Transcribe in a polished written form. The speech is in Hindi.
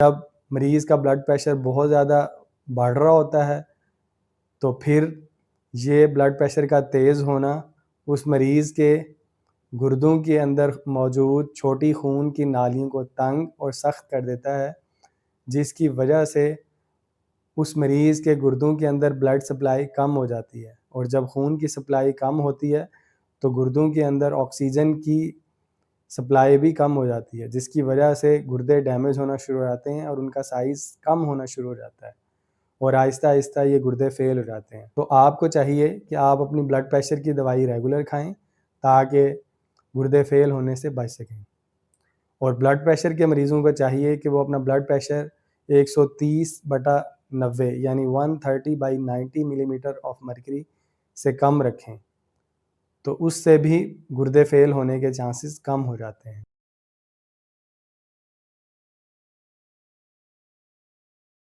जब मरीज़ का ब्लड प्रेशर बहुत ज़्यादा बढ़ रहा होता है, तो फिर ये ब्लड प्रेशर का तेज़ होना उस मरीज़ के गुर्दों के अंदर मौजूद छोटी खून की नालियों को तंग और सख्त कर देता है, जिसकी वजह से उस मरीज़ के गुर्दों के अंदर ब्लड सप्लाई कम हो जाती है। और जब खून की सप्लाई कम होती है, तो गुर्दों के अंदर ऑक्सीजन की सप्लाई भी कम हो जाती है, जिसकी वजह से गुर्दे डैमेज होना शुरू हो जाते हैं और उनका साइज़ कम होना शुरू हो जाता है और आहिस्ता-आहिस्ता ये गुर्दे फ़ेल हो जाते हैं। तो आपको चाहिए कि आप अपनी ब्लड प्रेशर की दवाई रेगुलर खाएँ, ताकि गुर्दे फ़ेल होने से बच सकें। और ब्लड प्रेशर के मरीज़ों को चाहिए कि वो अपना ब्लड प्रेशर 130/90 यानी 130/90 मिलीमीटर ऑफ मर्क्यूरी से कम रखें। तो उससे भी गुर्दे फ़ेल होने के चांसेस कम हो जाते हैं।